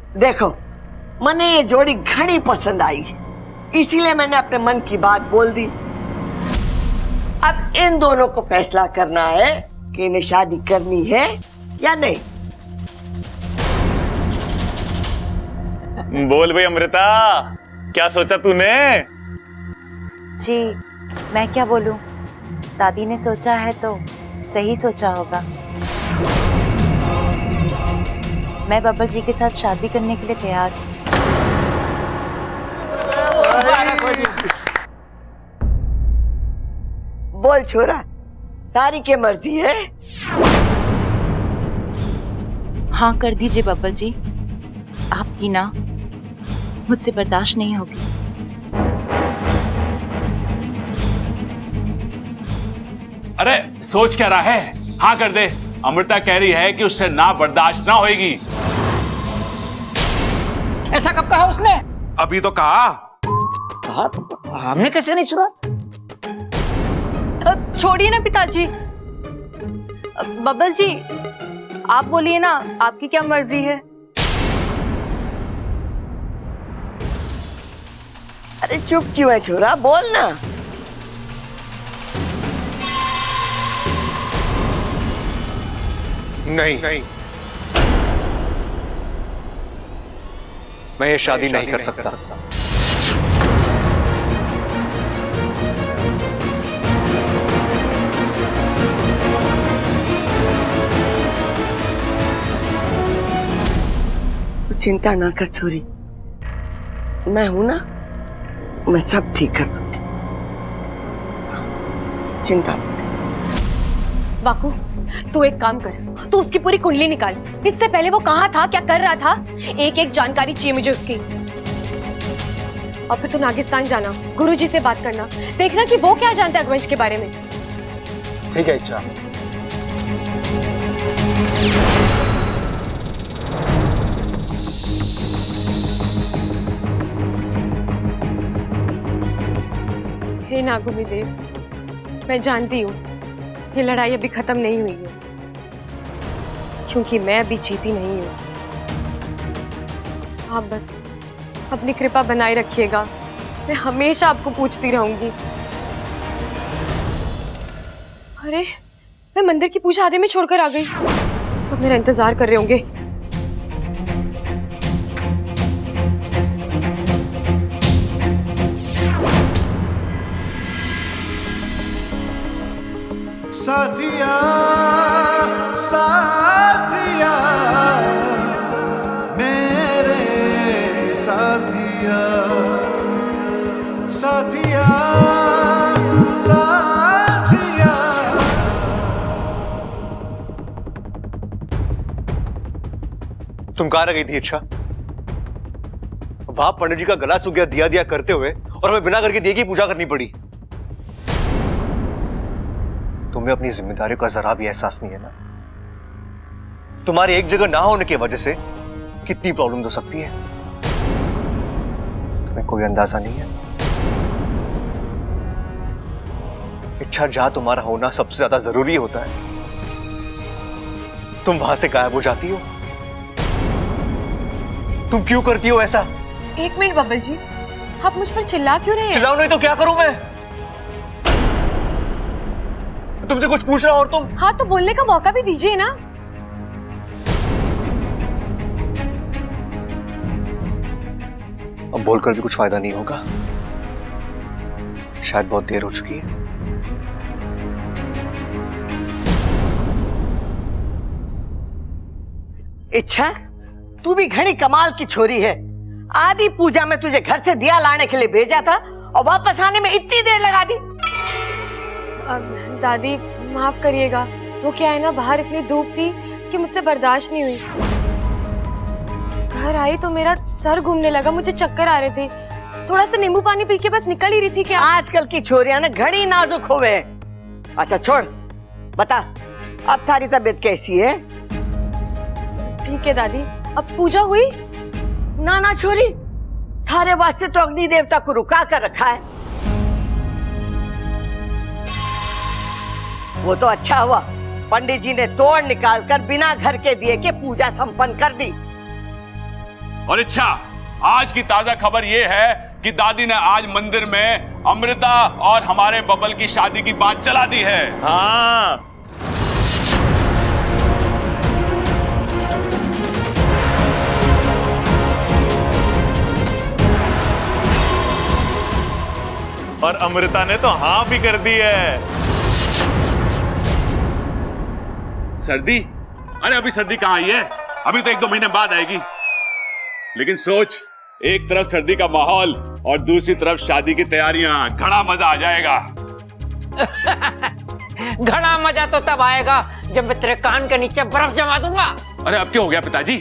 देखो, मने ये जोड़ी घनी पसंद आई, इसीलिए मैंने अपने मन की बात बोल दी। अब इन दोनों को फैसला करना है कि इन्हें शादी करनी है या नहीं। बोल भाई अमृता, क्या सोचा तूने? जी मैं क्या बोलूं, दादी ने सोचा है तो सही सोचा होगा। मैं बब्बल जी के साथ शादी करने के लिए तैयार हूँ। बोल छोरा, तारी के मर्जी है? हाँ कर दीजिए बब्बल जी, आपकी ना मुझसे बर्दाश्त नहीं होगी। अरे सोच क्या रहा है, हाँ कर दे। अमृता कह रही है कि उससे ना बर्दाश्त ना होएगी। ऐसा कब कहा उसने? अभी तो कहा। हमने कैसे नहीं सुना? छोड़िए ना पिताजी। बब्बल जी आप बोलिए ना, आपकी क्या मर्जी है? अरे चुप क्यों है छोरा, बोल ना। नहीं, मैं ये शादी नहीं कर सकता। तू चिंता ना कर छोरी, मैं हूं ना, मैं सब ठीक कर दूंगी, चिंता मत कर। वाकू, तू एक काम कर, तू उसकी पूरी कुंडली निकाल। इससे पहले वो कहाँ था, क्या कर रहा था, एक एक जानकारी चाहिए मुझे उसकी। और फिर तू नागिस्तान जाना, गुरुजी से बात करना, देखना कि वो क्या जानते हैं अग्वंश के बारे में। ठीक है इच्छा। हे नागुमी देव, मैं जानती हूँ ये लड़ाई अभी खत्म नहीं हुई है, क्योंकि मैं अभी जीती नहीं हूँ। आप बस अपनी कृपा बनाए रखिएगा, मैं हमेशा आपको पूछती रहूंगी। अरे मैं मंदिर की पूजा आधे में छोड़कर आ गई, सब मेरा इंतजार कर रहे होंगे। साथिया साथिया मेरे साथिया साथिया साथिया। तुम कहाँ रह गई थी इच्छा? वहां पंडित जी का गला सूख गया दिया दिया करते हुए, और हमें बिना करके दिए की पूजा करनी पड़ी। तुम्हें अपनी जिम्मेदारी का जरा भी एहसास नहीं है ना? तुम्हारी एक जगह ना होने की वजह से कितनी प्रॉब्लम हो सकती है, तुम्हें कोई अंदाजा नहीं है। इच्छा, जहां तुम्हारा होना सबसे ज्यादा जरूरी होता है, तुम वहां से गायब हो जाती हो। तुम क्यों करती हो ऐसा? एक मिनट बब्बल जी, आप मुझ पर चिल्ला क्यों रहे हैं? चिल्लाओ नहीं तो क्या करूं मैं? तुमसे कुछ पूछ रहा और तुम। हाँ तो बोलने का मौका भी दीजिए ना। अब बोलकर भी कुछ फायदा नहीं होगा, शायद बहुत देर हो चुकी है। इच्छा, तू भी घनी कमाल की छोरी है। आदि पूजा में तुझे घर से दिया लाने के लिए भेजा था और वापस आने में इतनी देर लगा दी। दादी माफ करिएगा, वो क्या है ना, बाहर इतनी धूप थी कि मुझसे बर्दाश्त नहीं हुई। घर आई तो मेरा सर घूमने लगा, मुझे चक्कर आ रहे थे, थोड़ा सा नींबू पानी पी के बस निकल ही रही थी। क्या आजकल की छोरियां ना घड़ी नाजुक होवे। अच्छा छोड़, बता अब थारी तबीयत कैसी है? ठीक है दादी। अब पूजा हुई? ना ना छोरी, थारे वास्ते तो अग्नि देवता को रुका कर रखा है। वो तो अच्छा हुआ पंडित जी ने तोड़ निकाल कर बिना घर के दिए के पूजा संपन्न कर दी। और इच्छा, आज की ताजा खबर यह है कि दादी ने आज मंदिर में अमृता और हमारे बबल की शादी की बात चला दी है। हाँ, और अमृता ने तो हाँ भी कर दी है। सर्दी? अरे अभी सर्दी कहां आई है, अभी तो 1-2 महीने बाद आएगी। लेकिन सोच, एक तरफ सर्दी का माहौल और दूसरी तरफ शादी की तैयारियां, घना मजा आ जाएगा। घना मजा तो तब आएगा जब मैं तेरे कान के नीचे बर्फ जमा दूंगा। अरे अब क्या हो गया पिताजी?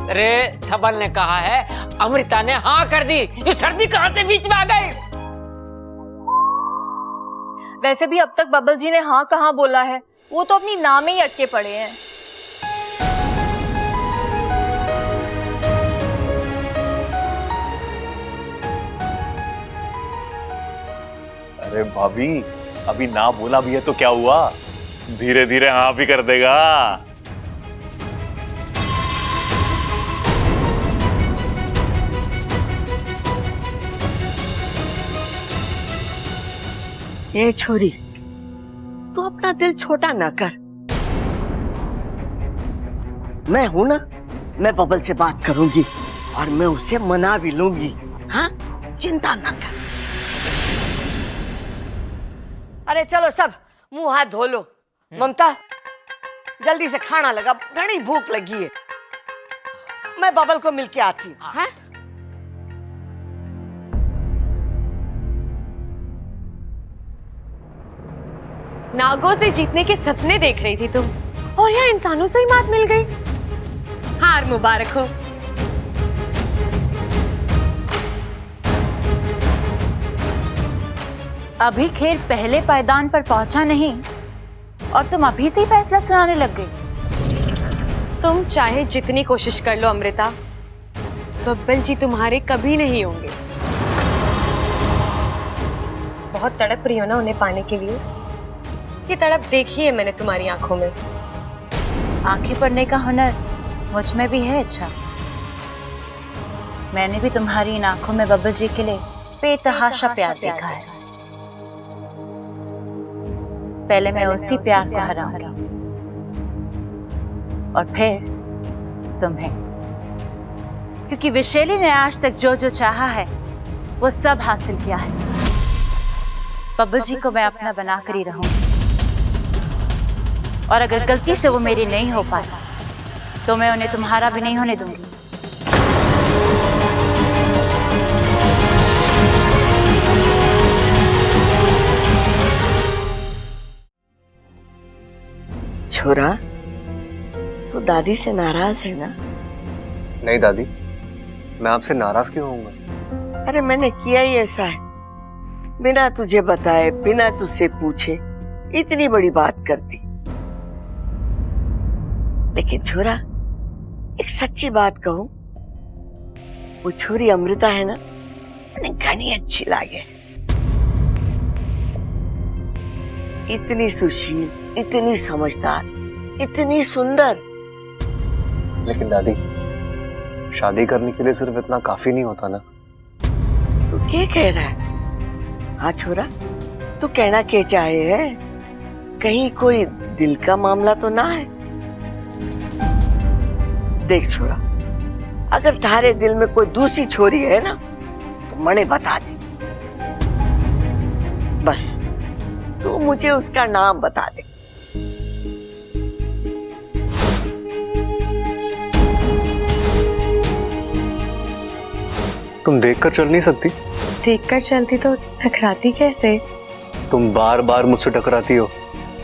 अरे सबल ने कहा है, अमृता ने हाँ कर दी, ये सर्दी कहां से बीच में आ गई? वैसे भी अब तक बबल जी ने हाँ कहाँ बोला है, वो तो अपनी नाम में ही अटके पड़े हैं। अरे भाभी, अभी ना बोला भी है तो क्या हुआ, धीरे धीरे हाँ भी कर देगा। ये छोरी, तू अपना दिल छोटा ना कर। मैं हूं ना, मैं बबल से बात करूंगी और मैं उसे मना भी लूंगी। हाँ, चिंता ना कर। अरे चलो सब मुंह हाथ धो लो। ममता, जल्दी से खाना लगा, घनी भूख लगी है। मैं बबल को मिलके आती हूँ। हाँ? नागों से जीतने के सपने देख रही थी तुम, और यहाँ इंसानों से ही मात मिल गई। हार मुबारक हो। अभी खेल पहले पायदान पर पहुंचा नहीं और तुम अभी से ही फैसला सुनाने लग गई। तुम चाहे जितनी कोशिश कर लो अमृता, बब्बल जी तुम्हारे कभी नहीं होंगे। बहुत तड़प रही हो ना उन्हें पाने के लिए, ये तड़प देखी है मैंने तुम्हारी आंखों में। आंखें पढ़ने का हुनर मुझ में भी है। अच्छा, मैंने भी तुम्हारी इन आंखों में बब्बल जी के लिए बेतहाशा प्यार देखा है। पहले मैं उसी प्यार को हराऊंगी और फिर तुम्हें, क्योंकि विशेली ने आज तक जो जो चाहा है वो सब हासिल किया है। बब्बल जी को मैं अपना बनाकर ही रहूंगी, और अगर गलती से वो मेरी नहीं हो पाए तो मैं उन्हें तुम्हारा भी नहीं होने दूंगी। छोरा, तू दादी से नाराज है ना? नहीं दादी, मैं आपसे नाराज क्यों होऊंगा? अरे मैंने किया ही ऐसा है, बिना तुझे बताए, बिना तुझसे पूछे इतनी बड़ी बात कर दी। लेकिन छोरा, एक सच्ची बात कहूं, वो छोरी अमृता है ना, मैंने घनी अच्छी लागे। इतनी सुशील, इतनी समझदार, इतनी सुंदर। लेकिन दादी, शादी करने के लिए सिर्फ इतना काफी नहीं होता ना। तू क्या कह रहा है? हाँ छोरा, तू कहना क्या चाहे है? कहीं कोई दिल का मामला तो ना है? देख छोरा, अगर तारे दिल में कोई दूसरी छोरी है ना तो मने बता दे। बस तू मुझे उसका नाम बता दे। तुम देखकर चल नहीं सकती? देखकर चलती तो टकराती कैसे? तुम बार बार मुझसे टकराती हो।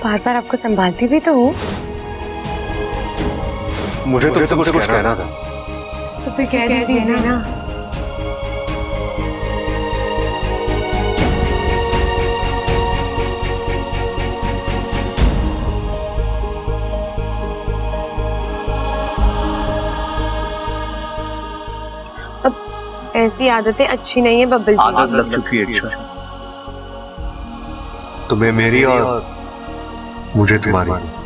बार बार आपको संभालती भी तो हूँ। मुझे तुमसे कुछ कहना था। तो फिर कह दीजिए ना। अब ऐसी आदतें अच्छी नहीं है बब्बल जी। आदत लग चुकी है। अच्छा, तुम्हें मेरी और मुझे तुम्हारी।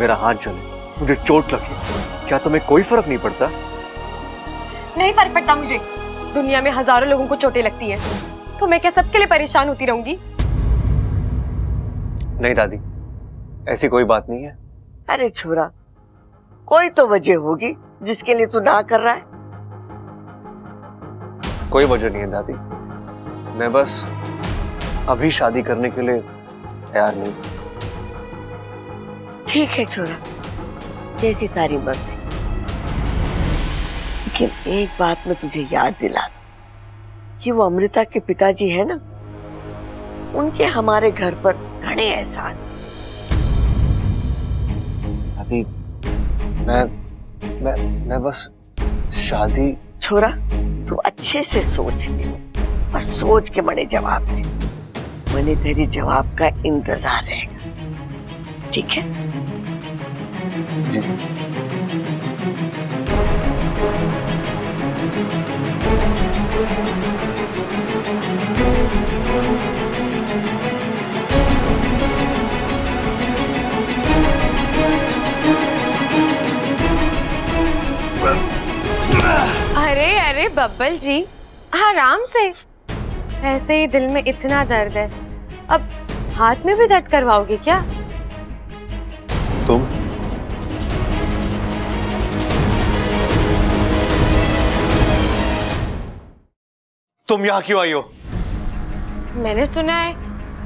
मेरा हाथ जले, मुझे चोट लगे, क्या तुम्हें कोई फर्क नहीं पड़ता? नहीं फर्क पड़ता मुझे। दुनिया में हजारों लोगों को चोटें लगती है, तो मैं क्या सबके लिए परेशान होती रहूंगी? नहीं दादी, ऐसी कोई बात नहीं है। अरे छोरा, कोई तो वजह होगी जिसके लिए तू ना कर रहा है। कोई वजह नहीं है दादी, मैं बस अभी शादी करने के लिए तैयार नहीं। ठीक है छोरा, जैसी तारी मर्जी। लेकिन एक बात मैं तुझे याद दिला दूं कि वो अमृता के पिताजी है ना, उनके हमारे घर पर घने एहसान। दादी, मैं बस शादी। छोरा, तू अच्छे से सोच ले और सोच के बड़े जवाब दे। मैंने तेरी जवाब का इंतजार रहेगा, ठीक है? जी। अरे अरे बब्बल जी, आराम से। ऐसे ही दिल में इतना दर्द है, अब हाथ में भी दर्द करवाओगे क्या? तुम यहाँ क्यों आई हो? मैंने सुना है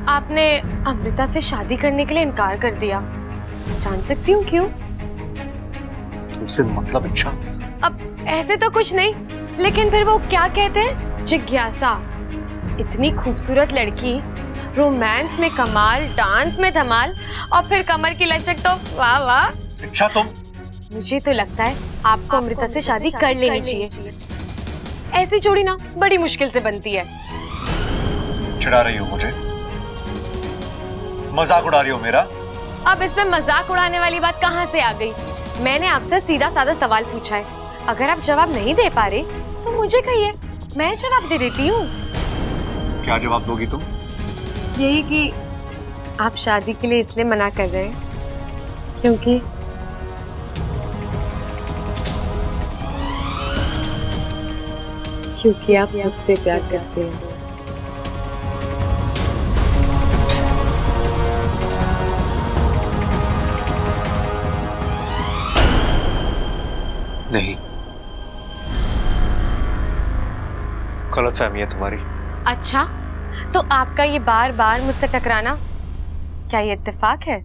आपने अमृता से शादी करने के लिए इनकार कर दिया। जान सकती हूँ क्यों? तुमसे मतलब? अच्छा, अब ऐसे तो कुछ नहीं, लेकिन फिर वो क्या कहते हैं, जिज्ञासा। इतनी खूबसूरत लड़की, रोमांस में कमाल, डांस में धमाल, और फिर कमर की लचक तो वाह वाह। अच्छा, मुझे तो लगता है आपको अमृता से शादी कर लेनी चाहिए। ऐसी जोड़ी ना बड़ी मुश्किल से बनती है। चिढ़ा रही हो मुझे? मजाक उड़ा रही हो मेरा? अब इसमें मजाक उड़ाने वाली बात कहाँ से आ गई? मैंने आपसे सीधा साधा सवाल पूछा है, अगर आप जवाब नहीं दे पा रहे तो मुझे कहिए, मैं जवाब दे देती हूँ। क्या जवाब दोगी तुम? यही कि आप शादी के लिए इसलिए मना कर रहे हैं क्योंकि आप मुझसे प्यार करते हैं। नहीं, गलतफहमी है तुम्हारी। अच्छा, तो आपका ये बार बार मुझसे टकराना, क्या ये इत्तेफाक है?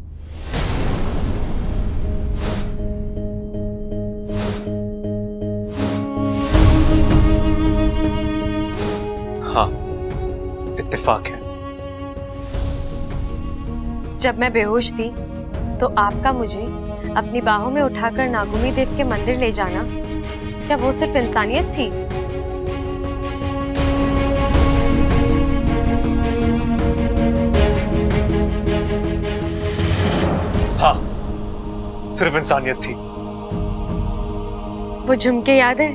हाँ, इत्तेफाक है। जब मैं बेहोश थी तो आपका मुझे अपनी बाहों में उठाकर नागुनी देव के मंदिर ले जाना, क्या वो सिर्फ इंसानियत थी? हाँ, सिर्फ इंसानियत थी। वो झुमके याद है?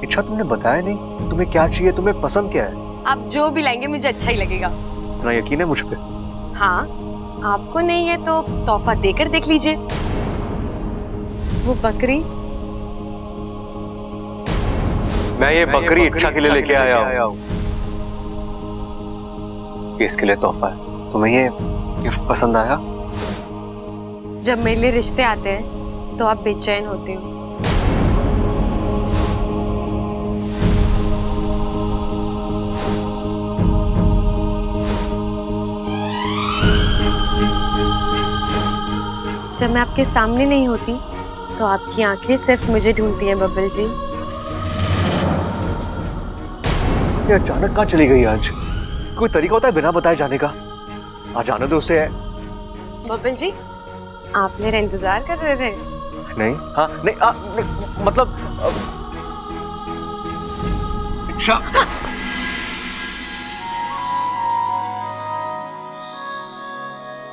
अच्छा, तुमने बताया नहीं तुम्हें क्या चाहिए, तुम्हें पसंद क्या है? आप जो भी लाएंगे मुझे अच्छा ही लगेगा। इतना यकीन है मुझ पे? हाँ, आपको नहीं है तो तोहफा देकर देख लीजिए। वो बकरी, मैं ये बकरी इच्छा के लिए लेके आया हूँ। इसके लिए तोहफा है। तुम्हें ये गिफ्ट पसंद आया? जब मेरे लिए रिश्ते आते हैं तो आप बेचैन होते हो। जब मैं आपके सामने नहीं होती तो आपकी आंखें सिर्फ मुझे ढूंढती हैं बब्बल जी। ये अचानक कहाँ चली गई आज? कोई तरीका होता है बिना बताए जाने का? आज आने दो उसे। बब्बल जी, आप मेरा इंतजार कर रहे थे? नहीं, हाँ, नहीं, मतलब अच्छा।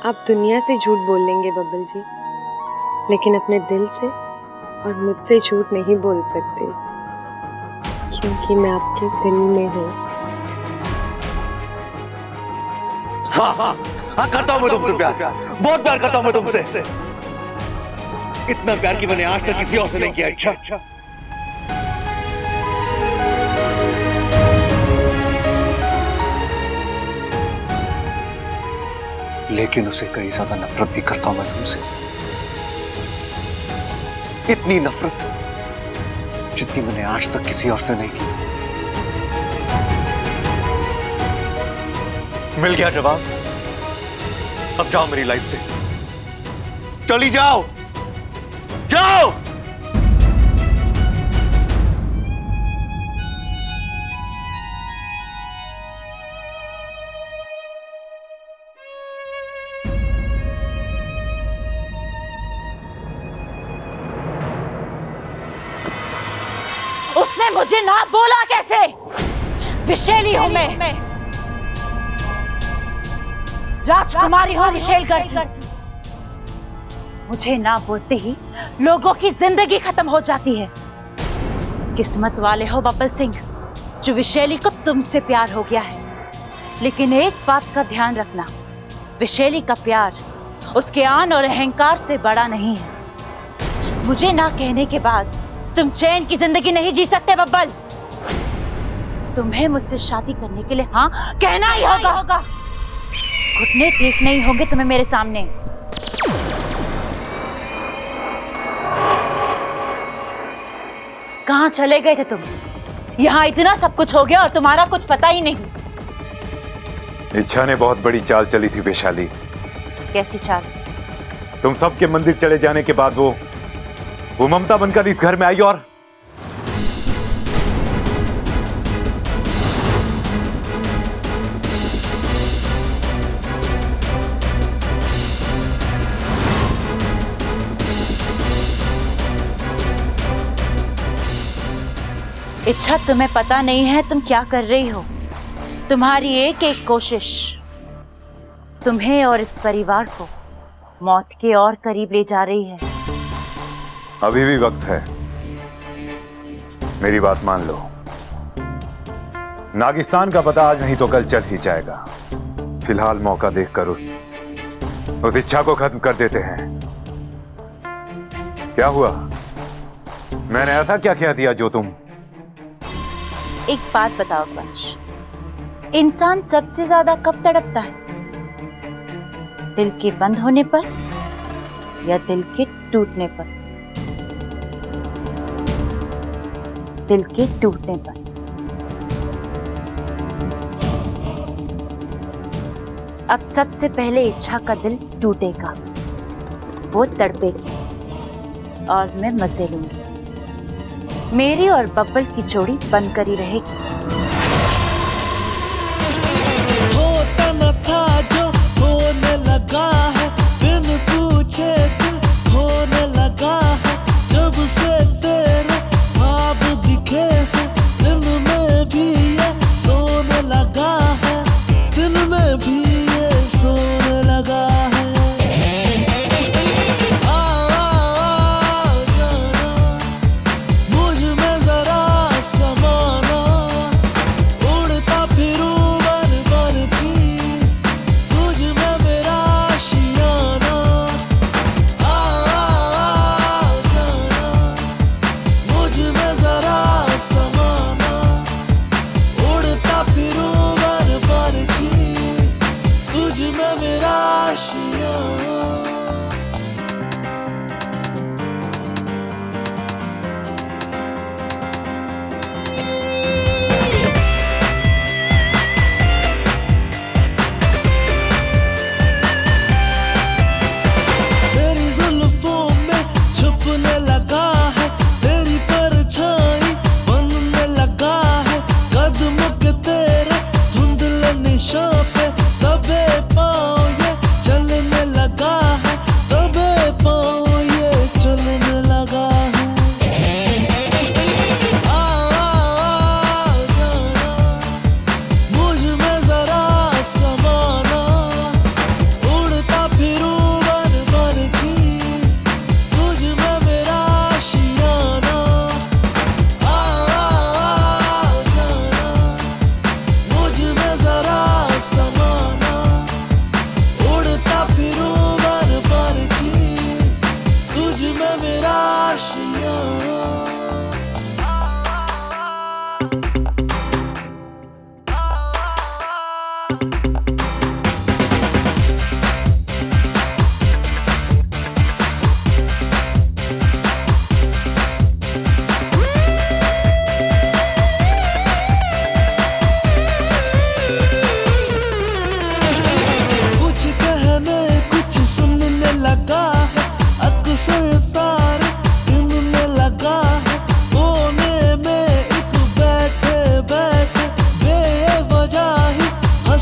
आप दुनिया से झूठ बोल लेंगे बब्बल जी, लेकिन अपने दिल से और मुझसे झूठ नहीं बोल सकते, क्योंकि मैं आपके दिल में हूँ। हाँ हाँ हाँ, करता हूं मैं तुमसे प्यार, बहुत प्यार करता हूं मैं तुमसे। इतना प्यार कि मैंने आज तक किसी और से नहीं किया। अच्छा लेकिन उसे कई ज्यादा नफरत भी करता हूं मैं तुमसे। इतनी नफरत जितनी मैंने आज तक किसी और से नहीं की। मिल गया जवाब। अब जाओ मेरी लाइफ से, चली जाओ, जाओ। उसने मुझे ना बोला कैसे? विशेली हूं मैं, राजकुमारी हूं विशेलगढ़ की। मुझे ना बोलते ही लोगों की जिंदगी खत्म हो जाती है। किस्मत वाले हो बब्बल सिंह, जो विशेली को तुमसे प्यार हो गया है। लेकिन एक बात का ध्यान रखना, विशेली का प्यार उसके आन और अहंकार से बड़ा नहीं है। मुझे ना कहने के बाद तुम चैन की जिंदगी नहीं जी सकते बब्बल। तुम्हें मुझसे शादी करने के लिए हाँ कहना ही होगा। घुटने ठीक नहीं होंगे तुम्हें मेरे सामने। कहाँ चले गए थे तुम? यहाँ इतना सब कुछ हो गया और तुम्हारा कुछ पता ही नहीं। इच्छा ने बहुत बड़ी चाल चली थी वैशाली। कैसी चाल? तुम सबके मंदिर चले जाने के बाद वो ममता बनकर इस घर में आई और इच्छा, तुम्हें पता नहीं है तुम क्या कर रही हो। तुम्हारी एक एक कोशिश तुम्हें और इस परिवार को मौत के और करीब ले जा रही है। अभी भी वक्त है, मेरी बात मान लो। नागिस्तान का पता आज नहीं तो कल चल ही जाएगा। फिलहाल मौका देखकर उस इच्छा को खत्म कर देते हैं। क्या हुआ? मैंने ऐसा क्या कह दिया जो तुम? एक बात बताओ पंच, इंसान सबसे ज्यादा कब तड़पता है? दिल के बंद होने पर या दिल के टूटने पर? दिल के टूटने पर। अब सबसे पहले इच्छा का दिल टूटेगा, वो तड़पेगी और मैं मजे लूंगी। मेरी और बब्बल की जोड़ी बनकर ही रहेगी। होता न था जो होने लगा है, बिन पूछे दिल होने लगा है। जब से तेरे ख्वाब दिखे हैं, दिन में भी ये सोने लगा है, दिन में भी ये सोने लगा है।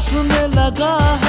हंसने लगा है